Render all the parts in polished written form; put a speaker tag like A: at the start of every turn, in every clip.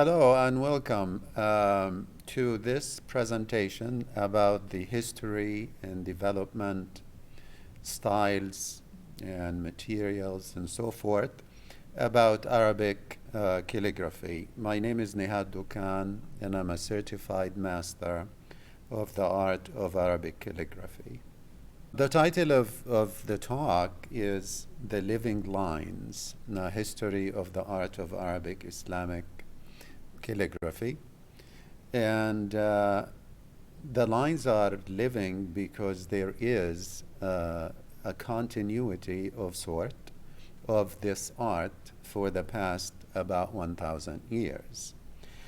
A: Hello and welcome to this presentation about the history and development, styles and materials and so forth about Arabic calligraphy. My name is Nihad Dukhan and I'm a certified master of the art of Arabic calligraphy. The title of the talk is The Living Lines, a history of the art of Arabic Islamic calligraphy. And the lines are living because there is a continuity of sort of this art for the past about 1,000 years.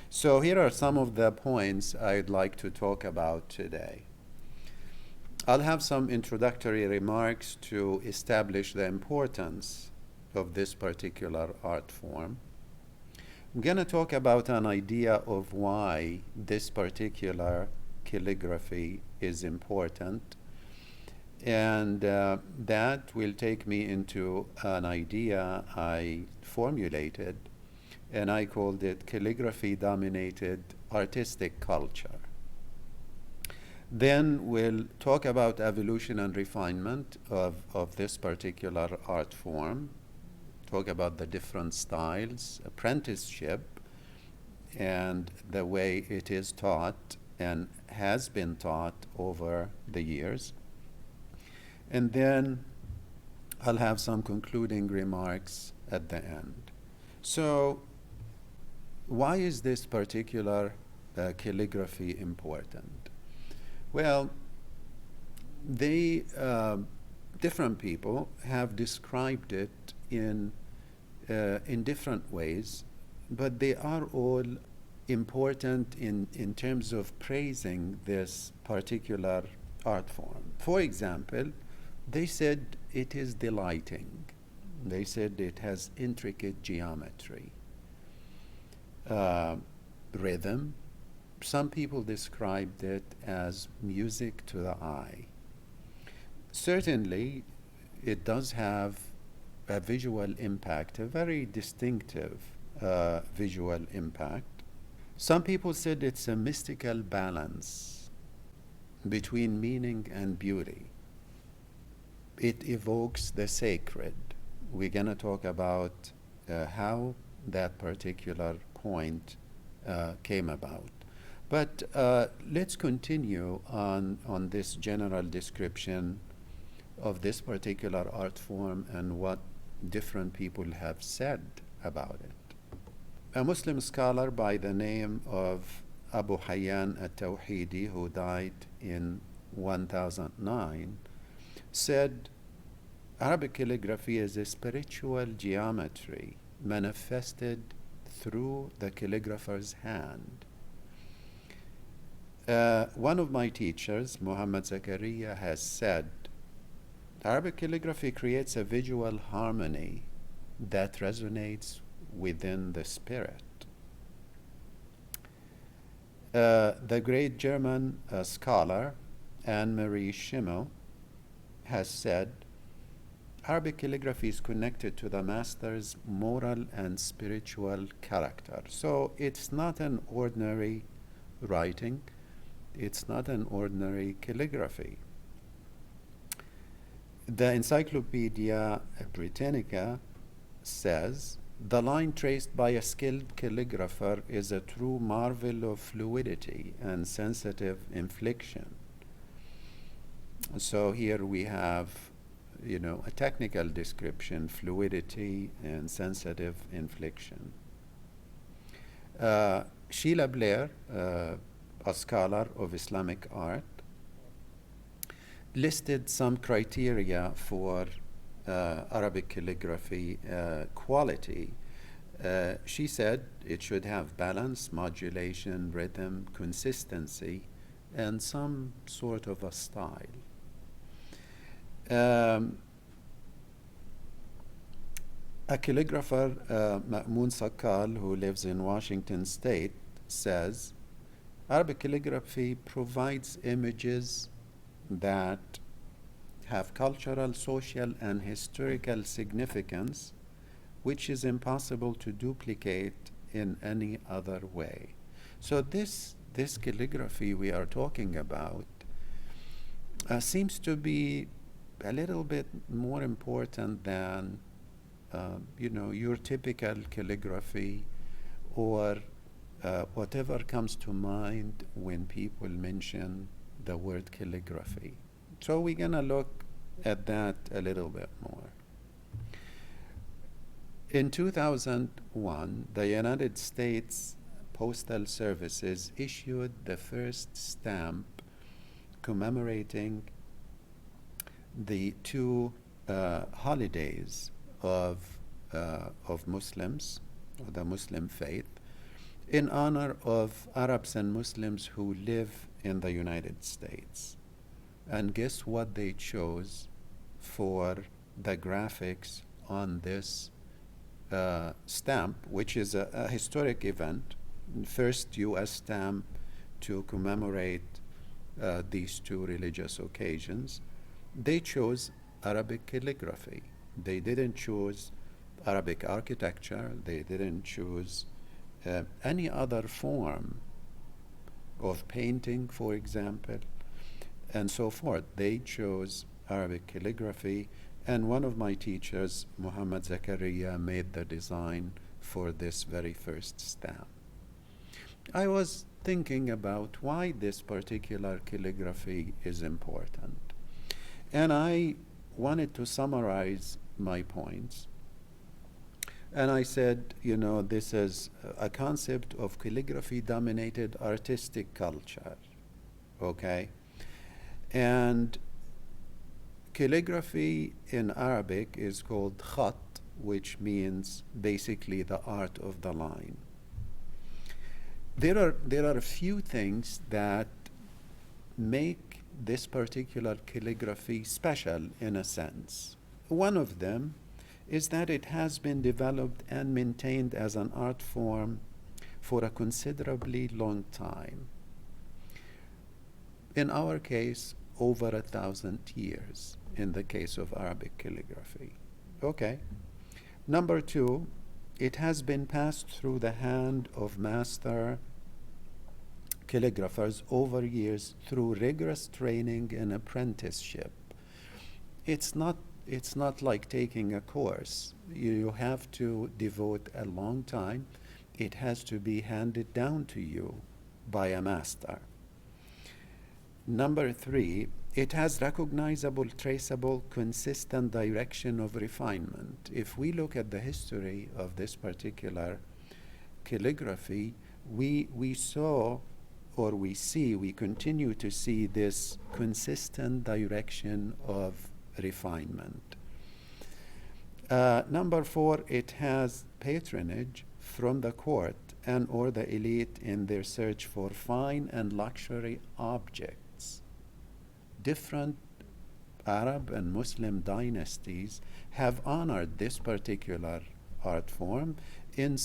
A: So here are some of the points I'd like to talk about today. I'll have some introductory remarks to establish the importance of this particular art form. I'm going to talk about an idea of why this particular calligraphy is important, and that will take me into an idea I formulated, and I called it Calligraphy-Dominated Artistic Culture. Then we'll talk about evolution and refinement of this particular art form, talk about the different styles, apprenticeship, and the way it is taught and has been taught over the years. And then I'll have some concluding remarks at the end. So why is this particular calligraphy important? Well, different people have described it in different ways, but they are all important in terms of praising this particular art form. For example, they said it is delighting. They said it has intricate geometry, rhythm. Some people described it as music to the eye. Certainly, it does have a visual impact, a very distinctive visual impact. Some people said it's a mystical balance between meaning and beauty. It evokes the sacred. We're going to talk about how that particular point came about. But let's continue on this general description of this particular art form and what different people have said about it. A Muslim scholar by the name of Abu Hayyan al-Tawhidi, who died in 1009, said Arabic calligraphy is a spiritual geometry manifested through the calligrapher's hand. One of my teachers, Muhammad Zakaria, has said, Arabic calligraphy creates a visual harmony that resonates within the spirit. The great German scholar Anne-Marie Schimmel has said, Arabic calligraphy is connected to the master's moral and spiritual character. So it's not an ordinary writing. It's not an ordinary calligraphy. The Encyclopedia Britannica says, the line traced by a skilled calligrapher is a true marvel of fluidity and sensitive inflection. So here we have, a technical description, fluidity and sensitive inflection. Sheila Blair, a scholar of Islamic art, listed some criteria for Arabic calligraphy quality. She said it should have balance, modulation, rhythm, consistency, and some sort of a style. A calligrapher, Ma'mun Sakal, who lives in Washington State, says, Arabic calligraphy provides images that have cultural, social, and historical significance, which is impossible to duplicate in any other way. So this calligraphy we are talking about seems to be a little bit more important than your typical calligraphy or whatever comes to mind when people mention the word calligraphy. So we're going to look at that a little bit more. In 2001, the United States Postal Services issued the first stamp commemorating the two holidays of Muslims, or the Muslim faith, in honor of Arabs and Muslims who live in the United States. And guess what they chose for the graphics on this stamp, which is a historic event, first U.S. stamp to commemorate these two religious occasions. They chose Arabic calligraphy. They didn't choose Arabic architecture. They didn't choose any other form of painting, for example, and so forth. They chose Arabic calligraphy, and one of my teachers, Muhammad Zakaria, made the design for this very first stamp. I was thinking about why this particular calligraphy is important, and I wanted to summarize my points. And I said, this is a concept of calligraphy-dominated artistic culture, okay? And calligraphy in Arabic is called khat, which means basically the art of the line. There are a few things that make this particular calligraphy special in a sense. One of them is that it has been developed and maintained as an art form for a considerably long time. In our case, over 1,000 years in the case of Arabic calligraphy. Okay. Number two, it has been passed through the hand of master calligraphers over years through rigorous training and apprenticeship. It's not like taking a course. You have to devote a long time. It has to be handed down to you by a master. Number three, it has recognizable, traceable, consistent direction of refinement. If we look at the history of this particular calligraphy, we continue to see this consistent direction of refinement. Number four, it has patronage from the court and or the elite in their search for fine and luxury objects. Different Arab and Muslim dynasties have honored this particular art form. In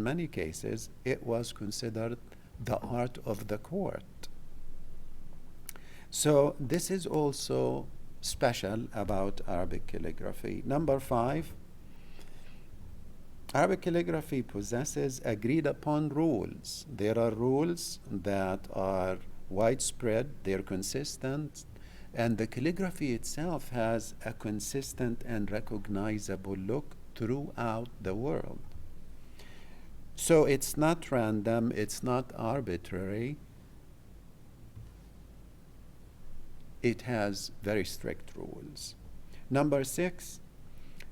A: many cases, it was considered the art of the court. So this is also special about Arabic calligraphy. Number five, Arabic calligraphy possesses agreed upon rules. There are rules that are widespread, they're consistent, and the calligraphy itself has a consistent and recognizable look throughout the world. So it's not random, it's not arbitrary. It has very strict rules. Number six,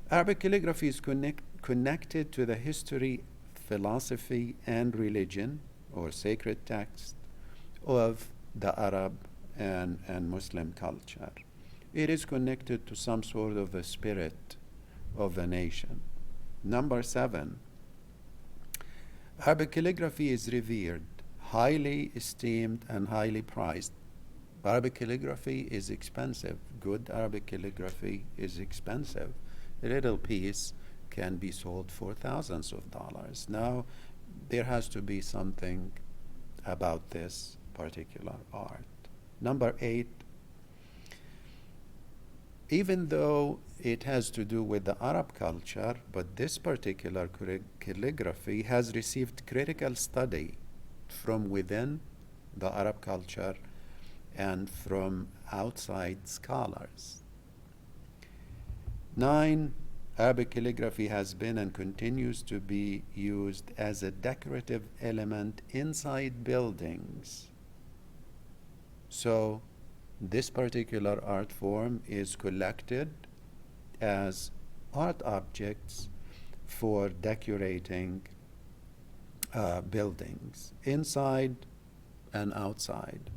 A: Arabic calligraphy is connected to the history, philosophy, and religion, or sacred text, of the Arab and Muslim culture. It is connected to some sort of a spirit of the nation. Number seven, Arabic calligraphy is revered, highly esteemed, and highly prized. Arabic calligraphy is expensive. Good Arabic calligraphy is expensive. A little piece can be sold for thousands of dollars. Now, there has to be something about this particular art. Number eight, even though it has to do with the Arab culture, but this particular calligraphy has received critical study from within the Arab culture and from outside scholars. 9, Arabic calligraphy has been and continues to be used as a decorative element inside buildings. So this particular art form is collected as art objects for decorating buildings inside and outside.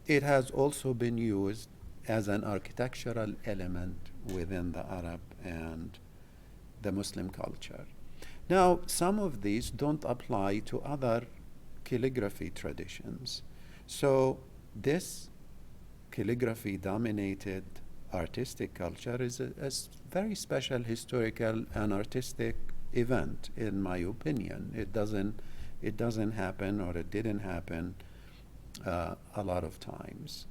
A: It has also been used as an architectural element within the Arab and the Muslim culture. Now, some of these don't apply to other calligraphy traditions. So this calligraphy-dominated artistic culture is a very special historical and artistic event, in my opinion. It doesn't happen, or it didn't happen a lot of times.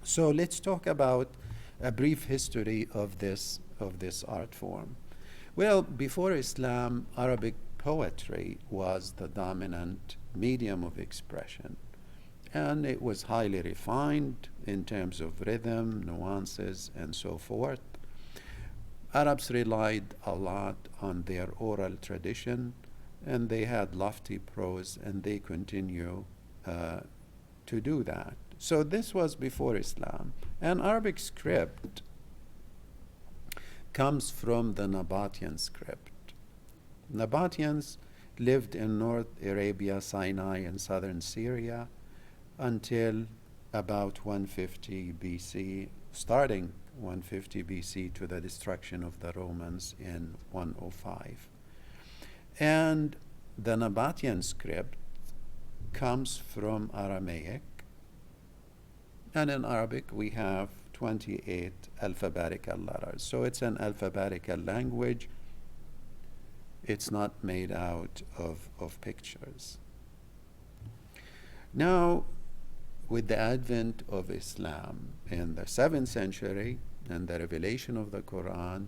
A: So let's talk about a brief history of this art form. Well, before Islam, Arabic poetry was the dominant medium of expression, and it was highly refined in terms of rhythm, nuances, and so forth. Arabs relied a lot on their oral tradition, and they had lofty prose, and they continue to do that. So this was before Islam. And Arabic script comes from the Nabatean script. Nabateans lived in North Arabia, Sinai, and southern Syria until about 150 BC, starting 150 BC to the destruction of the Romans in 105. And the Nabatean script comes from Aramaic, and in Arabic we have 28 alphabetical letters. So it's an alphabetical language. It's not made out of pictures. Now, with the advent of Islam in the 7th century and the revelation of the Quran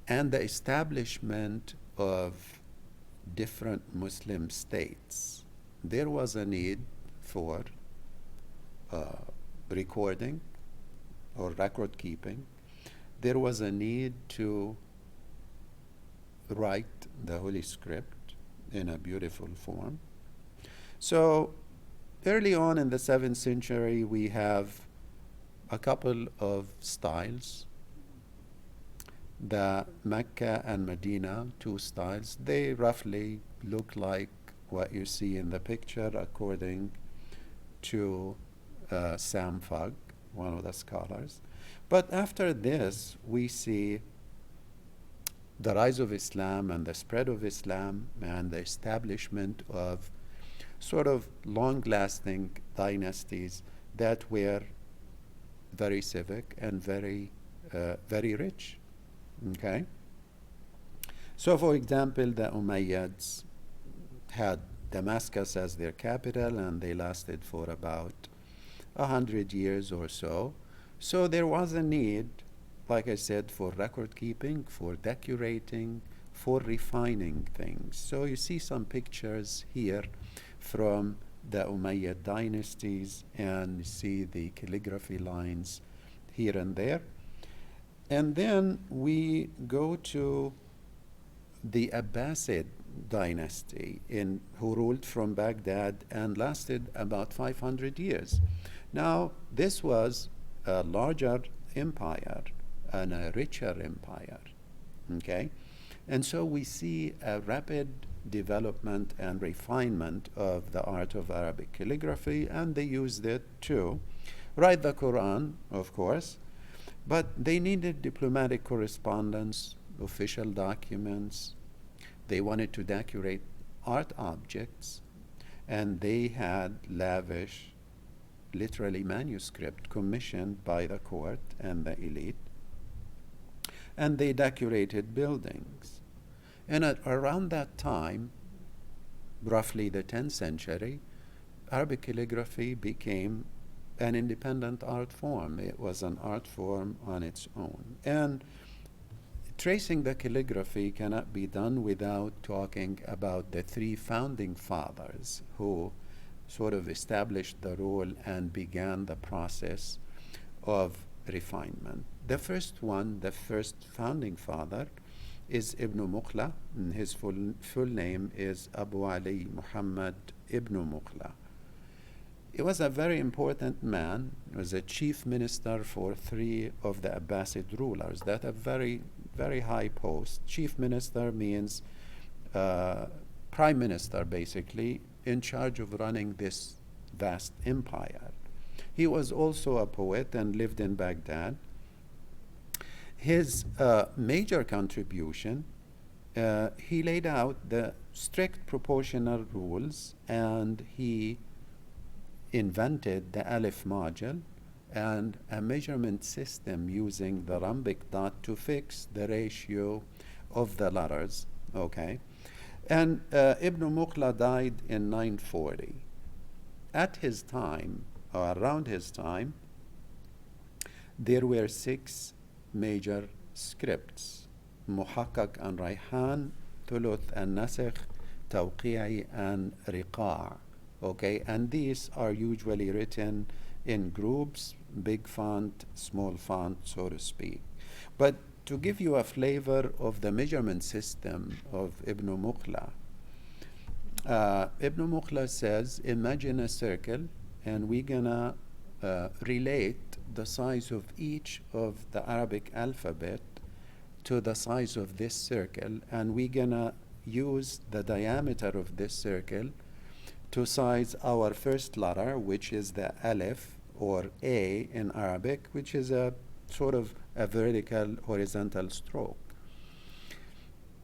A: and the establishment of different Muslim states, there was a need for recording or record keeping. There was a need to write the Holy Script in a beautiful form. So early on in the 7th century, we have a couple of styles. The Mecca and Medina, 2 styles, they roughly look like what you see in the picture according to Sam Fugg, one of the scholars. But after this, we see the rise of Islam and the spread of Islam and the establishment of sort of long-lasting dynasties that were very civic and very rich. Okay? So, for example, the Umayyads had Damascus as their capital, and they lasted for about 100 years or so. So there was a need, like I said, for record keeping, for decorating, for refining things. So you see some pictures here from the Umayyad dynasties, and you see the calligraphy lines here and there. And then we go to the Abbasid dynasty who ruled from Baghdad and lasted about 500 years. Now, this was a larger empire and a richer empire, okay? And so we see a rapid development and refinement of the art of Arabic calligraphy, and they used it to write the Quran, of course, but they needed diplomatic correspondence, official documents. They wanted to decorate art objects, and they had lavish, literally manuscript commissioned by the court and the elite, and they decorated buildings. And around that time, roughly the 10th century, Arabic calligraphy became an independent art form. It was an art form on its own. And tracing the calligraphy cannot be done without talking about the three founding fathers who sort of established the rule and began the process of refinement. The first one, the first founding father, is Ibn Muqla, and his full name is Abu Ali Muhammad Ibn Muqla. He was a very important man. He was a chief minister for three of the Abbasid rulers. That a very, very high post. Chief minister means prime minister, basically, in charge of running this vast empire. He was also a poet and lived in Baghdad. His major contribution, he laid out the strict proportional rules, and he invented the Alif module and a measurement system using the rhombic dot to fix the ratio of the letters. Okay, and Ibn Muqla died in 940. At his time, or around his time, there were 6 major scripts: Muhakkak and Rayhan, Thuluth and Nasikh, Tawqi'i and Riqa'. Okay, and these are usually written in groups, big font, small font, so to speak. But to give you a flavor of the measurement system of Ibn Muqla, Ibn Muqla says, imagine a circle, and we're gonna relate the size of each of the Arabic alphabet to the size of this circle, and we're gonna use the diameter of this circle to size our first letter, which is the Alif, or A in Arabic, which is a sort of a vertical horizontal stroke.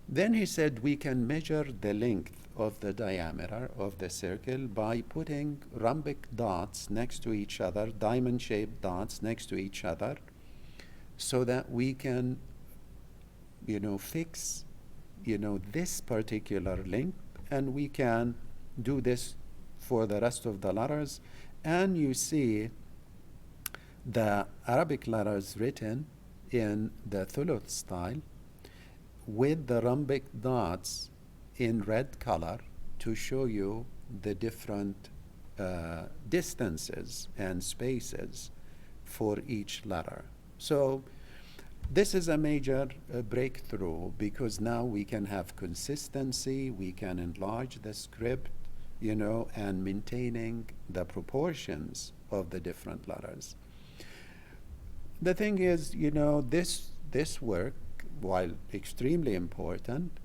A: Then he said we can measure the length of the diameter of the circle by putting rhombic dots next to each other, diamond-shaped dots next to each other, so that we can, fix, this particular length, and we can do this for the rest of the letters. And you see the Arabic letters written in the Thuluth style with the rhombic dots in red color to show you the different distances and spaces for each letter. So this is a major breakthrough, because now we can have consistency, we can enlarge the script, and maintaining the proportions of the different letters. The thing is, this work, while extremely important,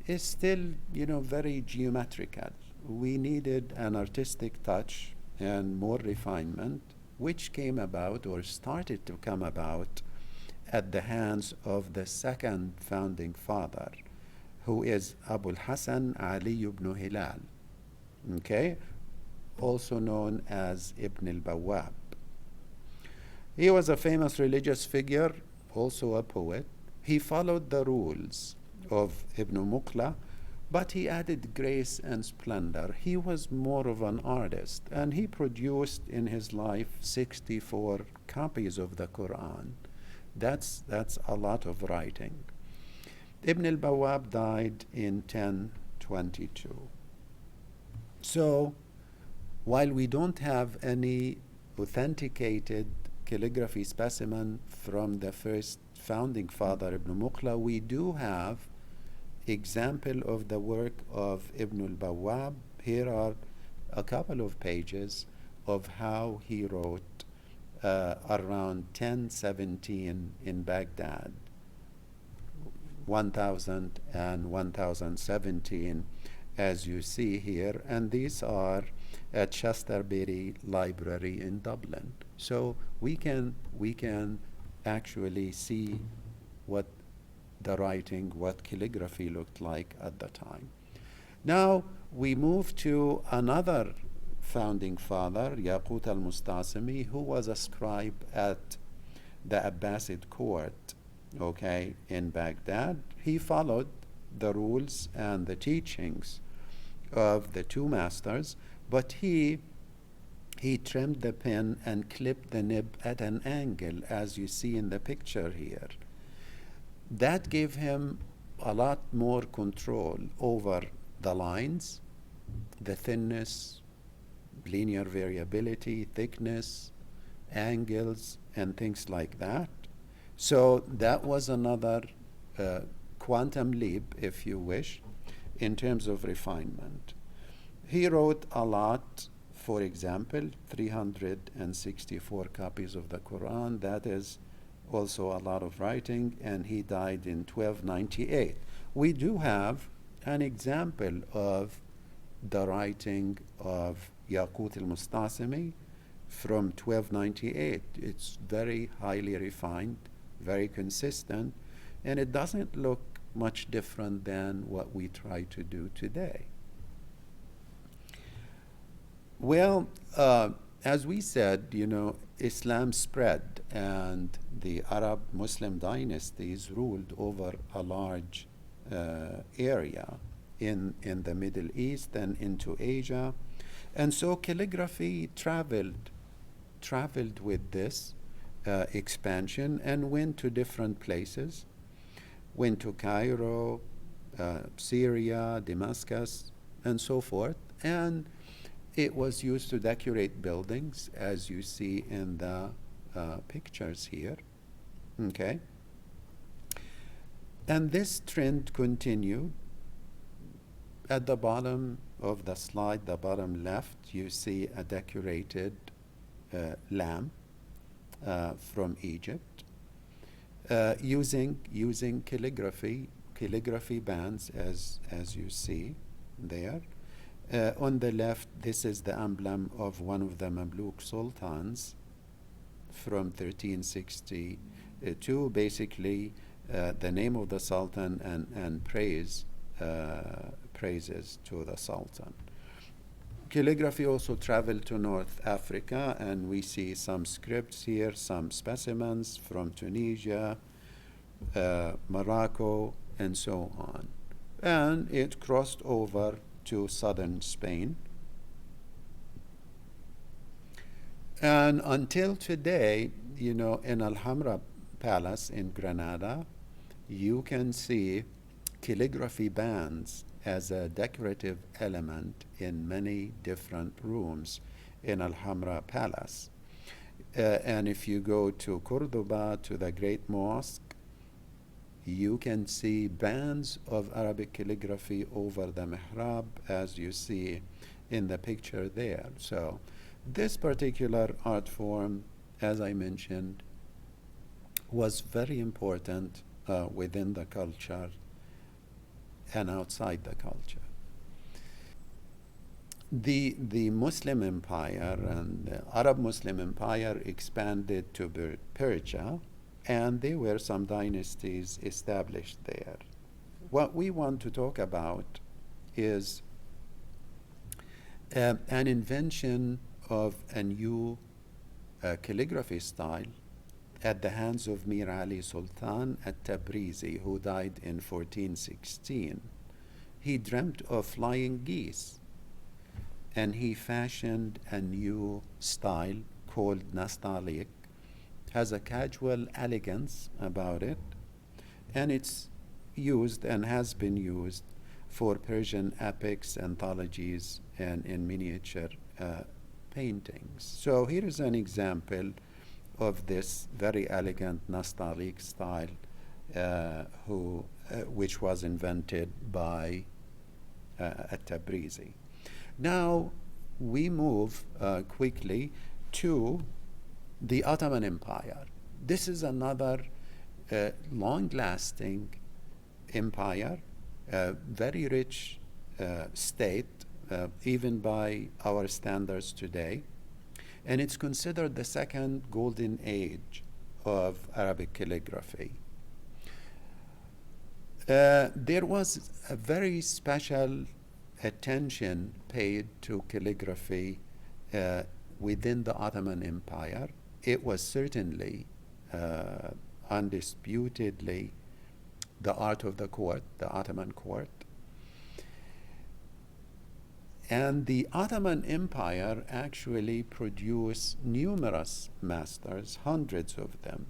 A: is still, very geometrical. We needed an artistic touch and more refinement, which came about or started to come about at the hands of the second founding father, who is Abu al-Hasan Ali ibn Hilal, okay, also known as Ibn al-Bawwab. He was a famous religious figure, also a poet. He followed the rules of Ibn Muqla, but he added grace and splendor. He was more of an artist, and he produced in his life 64 copies of the Quran. That's a lot of writing. Ibn al-Bawwab died in 1022. So, while we don't have any authenticated calligraphy specimen from the first founding father, Ibn Muqla, we do have example of the work of Ibn al-Bawwab. Here are a couple of pages of how he wrote around 1017 in Baghdad, 1000 and 1017, as you see here, and these are at Shaftesbury Library in Dublin. So we can actually see what the writing, what calligraphy looked like at the time. Now we move to another founding father, Yaqut al-Mustasimi, who was a scribe at the Abbasid court, in Baghdad. He followed the rules and the teachings of the two masters, but he trimmed the pen and clipped the nib at an angle, as you see in the picture here. That gave him a lot more control over the lines, the thinness, linear variability, thickness, angles, and things like that. So that was another quantum leap, if you wish, in terms of refinement. He wrote a lot. For example, 364 copies of the Quran. That is also a lot of writing, and he died in 1298. We do have an example of the writing of Yaqut al-Mustasimi from 1298. It's very highly refined, very consistent, and it doesn't look much different than what we try to do today. Well, as we said, Islam spread, and the Arab Muslim dynasties ruled over a large area in the Middle East and into Asia. And so calligraphy traveled with this expansion and went to different places, went to Cairo, Syria, Damascus, and so forth. And it was used to decorate buildings, as you see in the pictures here. Okay. And this trend continued. At the bottom of the slide, the bottom left, you see a decorated lamp from Egypt using calligraphy bands, as you see there. On the left, this is the emblem of one of the Mamluk sultans from 1362. Basically, the name of the sultan and praises to the sultan. Calligraphy also traveled to North Africa, and we see some scripts here, some specimens from Tunisia, Morocco, and so on. And it crossed over to southern Spain. And until today, in Alhambra Palace in Granada, you can see calligraphy bands as a decorative element in many different rooms in Alhambra Palace. And if you go to Cordoba, to the Great Mosque, you can see bands of Arabic calligraphy over the mihrab, as you see in the picture there. So this particular art form, as I mentioned, was very important within the culture and outside the culture. The Muslim Empire and the Arab Muslim Empire expanded to Persia, and there were some dynasties established there. What we want to talk about is an invention of a new calligraphy style at the hands of Mir Ali Sultan at-Tabrizi, who died in 1416. He dreamt of flying geese, and he fashioned a new style called nastaliq. Has a casual elegance about it, and it's used and has been used for Persian epics, anthologies, and in miniature paintings. So here is an example of this very elegant nastaliq style, which was invented by at-Tabrizi. Now we move quickly to the Ottoman Empire. This is another long-lasting empire, very rich state, even by our standards today. And it's considered the second golden age of Arabic calligraphy. There was a very special attention paid to calligraphy within the Ottoman Empire. It was certainly, undisputedly, the art of the court, the Ottoman court. And the Ottoman Empire actually produced numerous masters, hundreds of them.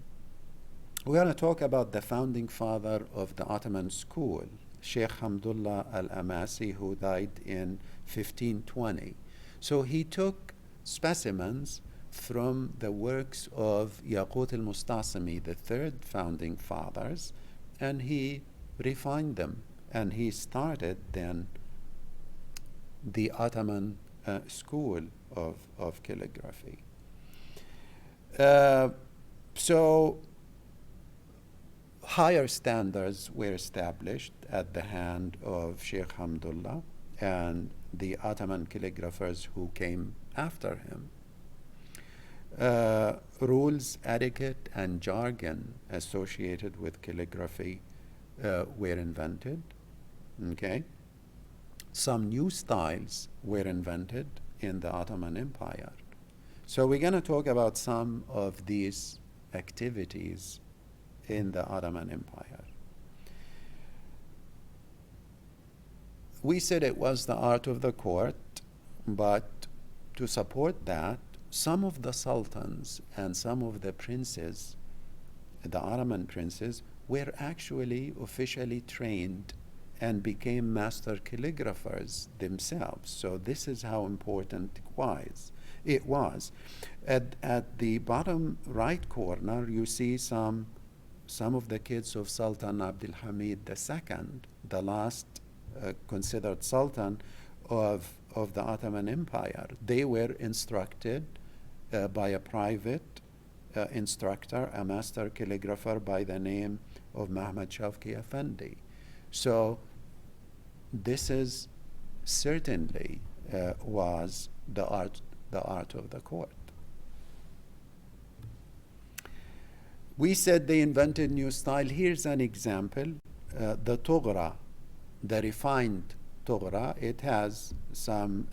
A: We're going to talk about the founding father of the Ottoman school, Sheikh Hamdullah al-Amasi, who died in 1520. So he took specimens from the works of Yaqut al-Mustasimi, the third founding fathers, and he refined them. And he started then the Ottoman school of calligraphy. So higher standards were established at the hand of Sheikh Hamdullah and the Ottoman calligraphers who came after him. Rules, etiquette, and jargon associated with calligraphy were invented. Okay? Some new styles were invented in the Ottoman Empire. So we're going to talk about some of these activities in the Ottoman Empire. We said it was the art of the court, but to support that, some of the sultans and some of the princes, the Ottoman princes, were actually officially trained and became master calligraphers themselves. So this is how important it was. At the bottom right corner, you see some of the kids of Sultan Abdul Hamid II, the last considered sultan of the Ottoman Empire. They were instructed by a private instructor, a master calligrapher by the name of Muhammad Shawki Effendi. So this is certainly was the art of the court. We said they invented new style. Here's an example. The Toghra, the refined Toghra, it has some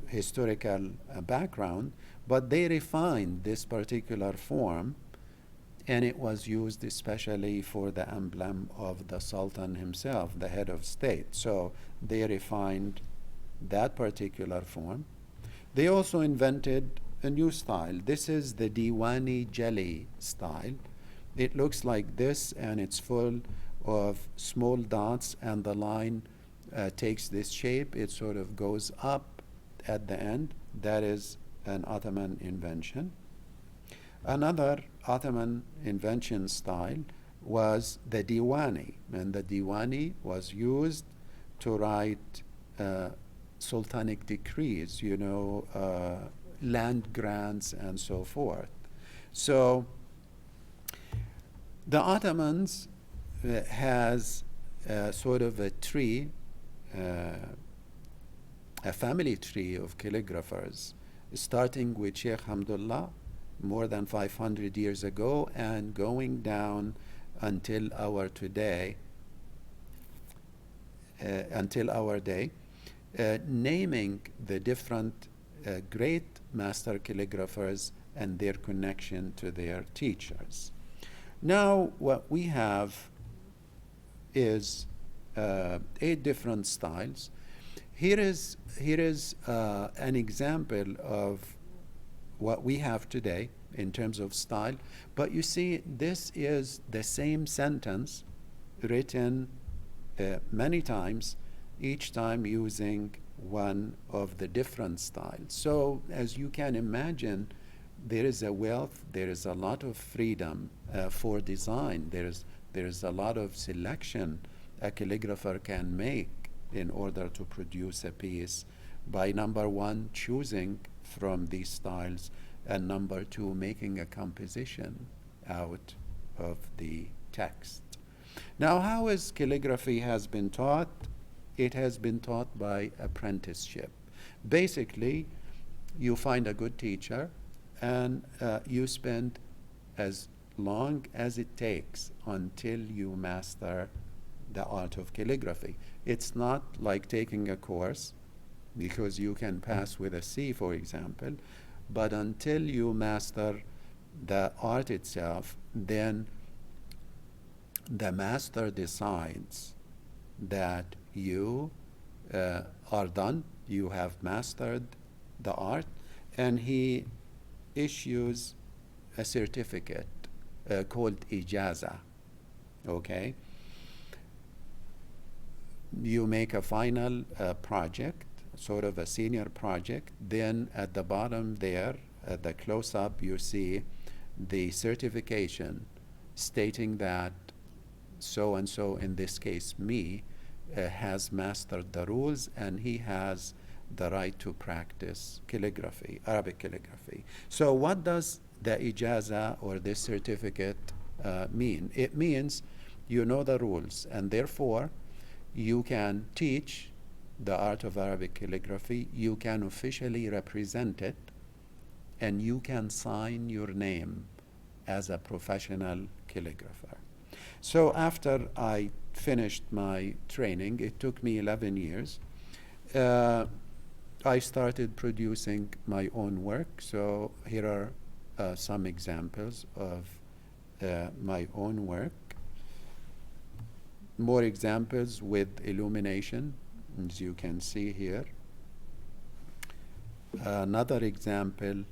A: historical background, but they refined this particular form, and it was used especially for the emblem of the Sultan himself, the head of state. So they refined that particular form. They also invented a new style. This is the Diwani jelly style. It looks like this, and it's full of small dots, and the line takes this shape. It sort of goes up at the end. That is an Ottoman invention. Another Ottoman invention style was the Diwani, and the Diwani was used to write sultanic decrees, land grants and so forth. So the Ottomans has sort of a tree, a family tree of calligraphers, starting with Sheikh Hamdullah more than 500 years ago and going down until our day, naming the different great master calligraphers and their connection to their teachers. Now what we have is 8 different styles. Here is an example of what we have today in terms of style, but you see this is the same sentence written many times, each time using one of the different styles. So as you can imagine, there is a wealth, there is a lot of freedom for design, there is a lot of selection a calligrapher can make in order to produce a piece by, number one, choosing from these styles, and number two, making a composition out of the text. Now, how is calligraphy has been taught? It has been taught by apprenticeship. Basically, you find a good teacher, and you spend as long as it takes until you master the art of calligraphy. It's not like taking a course, because you can pass with a C, for example, but until you master the art itself, then the master decides that you are done you have mastered the art, and he issues a certificate called Ijazah. Okay? You make a final project, sort of a senior project. Then at the bottom there, at the close-up, you see the certification stating that so-and-so, in this case me, has mastered the rules, and he has the right to practice calligraphy, Arabic calligraphy. So what does the Ijazah or this certificate mean? It means you know the rules, and therefore you can teach the art of Arabic calligraphy, you can officially represent it, and you can sign your name as a professional calligrapher. So after I finished my training, it took me 11 years, I started producing my own work. So here are some examples of my own work. More examples with illumination, as you can see here. Another example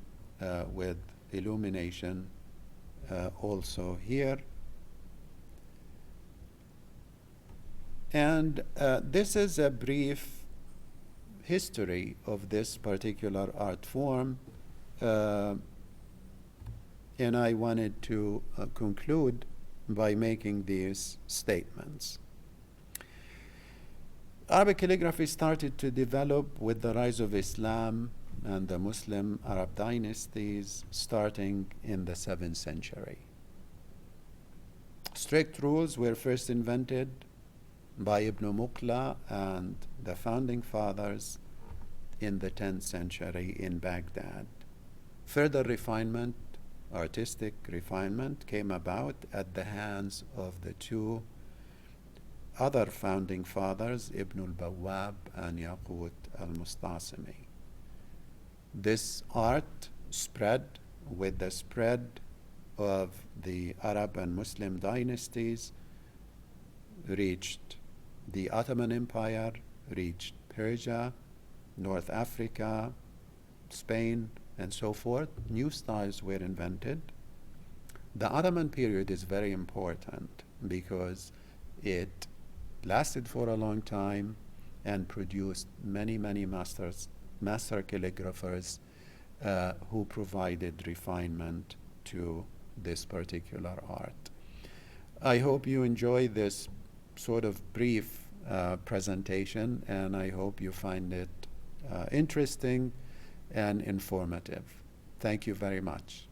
A: with illumination also here. And this is a brief history of this particular art form. And I wanted to conclude by making these statements. Arabic calligraphy started to develop with the rise of Islam and the Muslim Arab dynasties starting in the 7th century. Strict rules were first invented by Ibn Muqla and the founding fathers in the 10th century in Baghdad. Further refinement, artistic refinement, came about at the hands of the two other founding fathers, Ibn al-Bawwab and Yaqut al-Mustasimi. This art spread with the spread of the Arab and Muslim dynasties, reached the Ottoman Empire, reached Persia, North Africa, Spain, and so forth. New styles were invented. The Ottoman period is very important because it lasted for a long time and produced many, many master calligraphers who provided refinement to this particular art. I hope you enjoy this sort of brief presentation, and I hope you find it interesting and informative. Thank you very much.